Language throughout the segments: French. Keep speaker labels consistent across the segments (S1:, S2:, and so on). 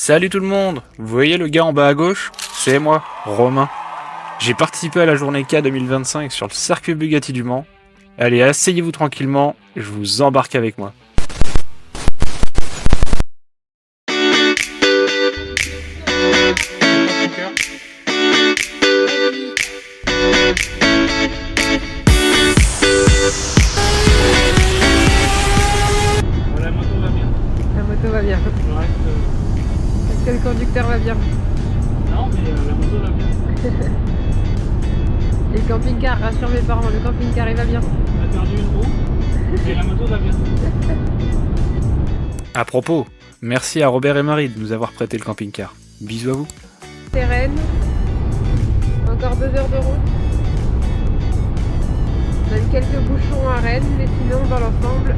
S1: Salut tout le monde! Vous voyez le gars en bas à gauche? C'est moi, Romain. J'ai participé à la journée K 2025 sur le circuit Bugatti du Mans. Allez, asseyez-vous tranquillement, je vous embarque avec moi.
S2: La moto va bien.
S3: La moto va bien.
S2: Le reste,
S3: Est-ce que le conducteur va bien?
S2: non, mais la moto va bien.
S3: Et le camping-car, rassure mes parents, le camping-car il va bien.
S2: On a perdu une roue, mais la moto va bien.
S1: À propos, merci à Robert et Marie de nous avoir prêté le camping-car. Bisous à vous.
S3: C'est Rennes. Encore 2 heures de route. On a eu quelques bouchons à Rennes, mais sinon dans l'ensemble.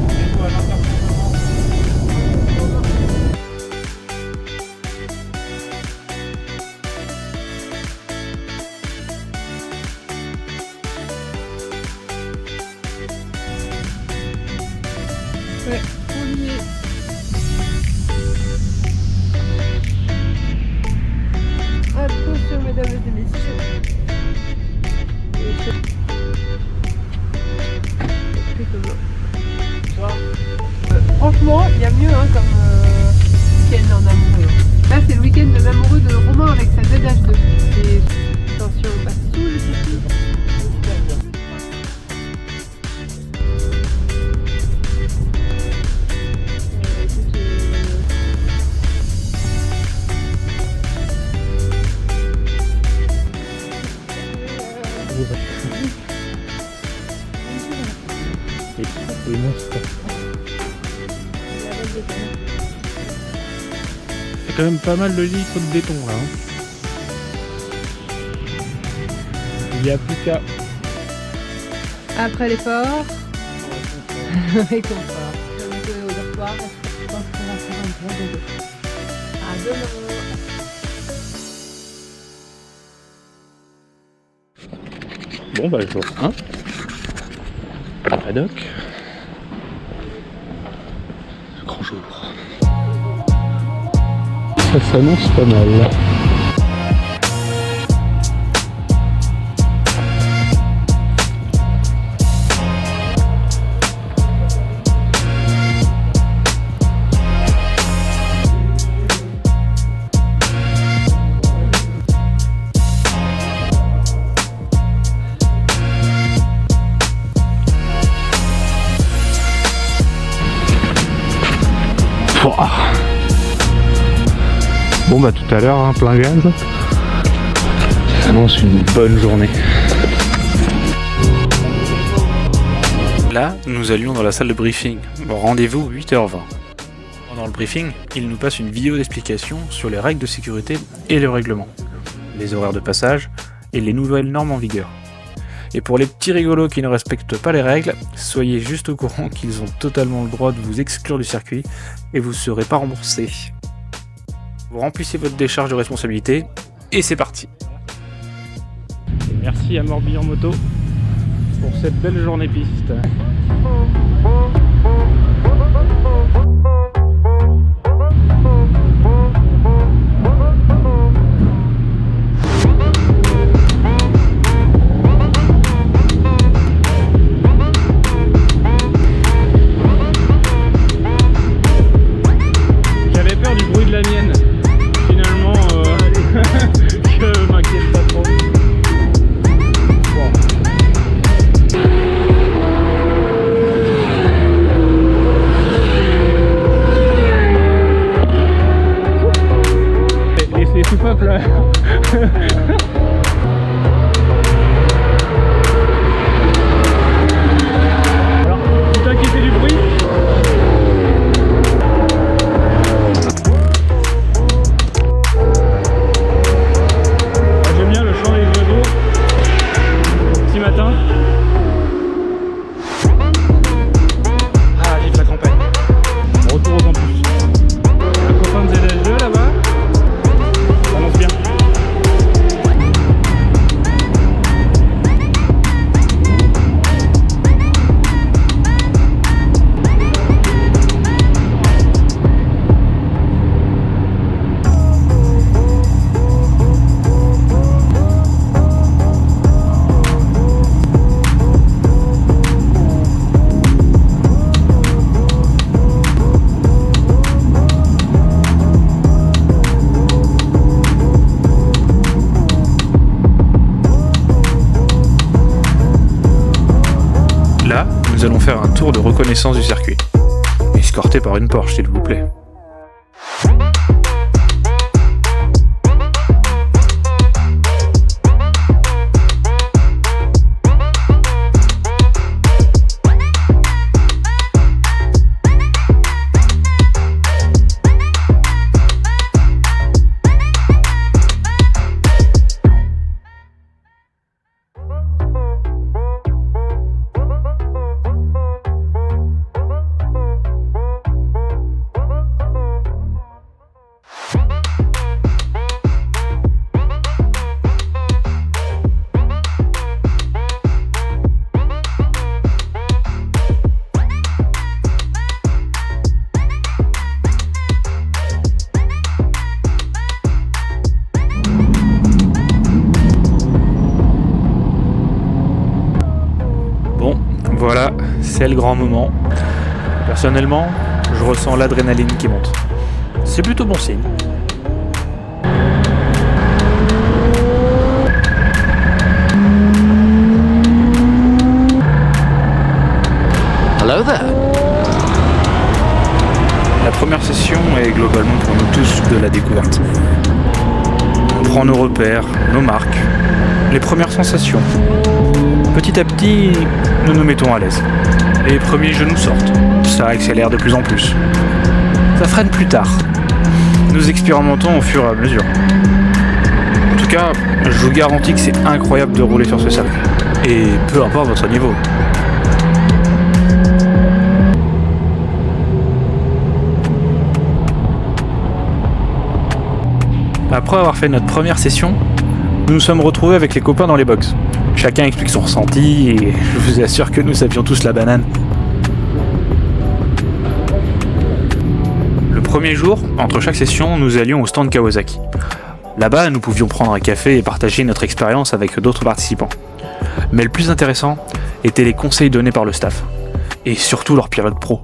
S2: Bientôt à l'international.
S3: Ouais, on y est. Attention mesdames et messieurs. Franchement, il y a mieux hein, comme week-end en amoureux. Là, c'est le week-end de l'amoureux de Romain avec sa ZH2. Et attention, on passe sous le circuit.
S1: C'est quand même pas mal de litres de béton là. Il n'y a plus qu'à.
S3: Après l'effort, réconfort. On est au dortoir. Je pense qu'on va faire un bon dodo. À demain.
S1: Bon bah jour 1. Paddock. Grand jour. Ça s'annonce pas mal. Bon bah tout à l'heure, hein, plein gaz. Ça annonce une bonne journée. Là, nous allions dans la salle de briefing. Rendez-vous 8h20. Pendant le briefing, il nous passe une vidéo d'explication sur les règles de sécurité et le règlement, les horaires de passage et les nouvelles normes en vigueur. Et pour les petits rigolos qui ne respectent pas les règles, soyez juste au courant qu'ils ont totalement le droit de vous exclure du circuit et vous ne serez pas remboursé. Vous remplissez votre décharge de responsabilité et c'est parti.
S2: Et merci à Morbihan Moto pour cette belle journée piste. J'avais peur du bruit de la mienne. Finalement, je m'inquiète pas trop. Bon.
S1: Là, nous allons faire un tour de reconnaissance du circuit. Escorté par une Porsche, s'il vous plaît. Voilà, c'est le grand moment. Personnellement, je ressens l'adrénaline qui monte. C'est plutôt bon signe.
S4: Hello there.
S1: La première session est globalement pour nous tous de la découverte. On prend nos repères, nos marques, les premières sensations. Petit à petit, nous nous mettons à l'aise. Les premiers genoux sortent. Ça accélère de plus en plus. Ça freine plus tard. Nous expérimentons au fur et à mesure. En tout cas, je vous garantis que c'est incroyable de rouler sur ce circuit. Et peu importe votre niveau. Après avoir fait notre première session, nous nous sommes retrouvés avec les copains dans les box. Chacun explique son ressenti et je vous assure que nous avions tous la banane. Le premier jour, entre chaque session, nous allions au stand Kawasaki. Là-bas, nous pouvions prendre un café et partager notre expérience avec d'autres participants. Mais le plus intéressant étaient les conseils donnés par le staff. Et surtout leurs pilotes pro.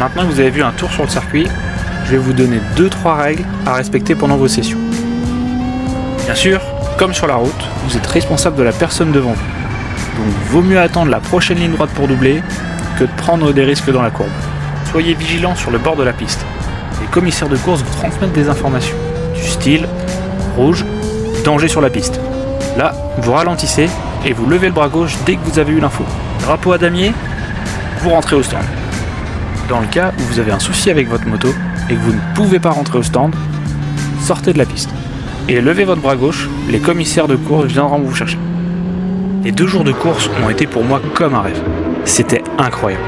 S1: Maintenant que vous avez vu un tour sur le circuit, je vais vous donner 2-3 règles à respecter pendant vos sessions. Bien sûr, comme sur la route, vous êtes responsable de la personne devant vous. Donc vaut mieux attendre la prochaine ligne droite pour doubler que de prendre des risques dans la courbe. Soyez vigilants sur le bord de la piste. Les commissaires de course vous transmettent des informations, du style rouge, danger sur la piste. Là, vous ralentissez et vous levez le bras gauche dès que vous avez eu l'info. Drapeau à damier, vous rentrez au stand. Dans le cas où vous avez un souci avec votre moto et que vous ne pouvez pas rentrer au stand, sortez de la piste. Et levez votre bras gauche, les commissaires de course viendront vous chercher. Les 2 jours de course ont été pour moi comme un rêve. C'était incroyable.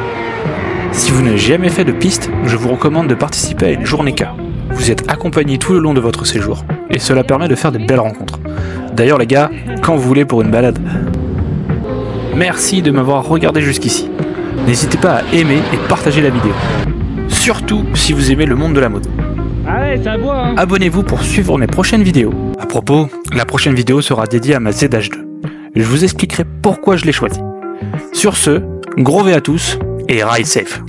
S1: Si vous n'avez jamais fait de piste, je vous recommande de participer à une journée K. Vous êtes accompagné tout le long de votre séjour, et cela permet de faire de belles rencontres. D'ailleurs les gars, quand vous voulez pour une balade. Merci de m'avoir regardé jusqu'ici. N'hésitez pas à aimer et partager la vidéo. Surtout si vous aimez le monde de la moto.
S2: Allez, ça boit hein.
S1: Abonnez-vous pour suivre mes prochaines vidéos. À propos, la prochaine vidéo sera dédiée à ma ZH2. Je vous expliquerai pourquoi je l'ai choisie. Sur ce, gros V à tous et ride safe.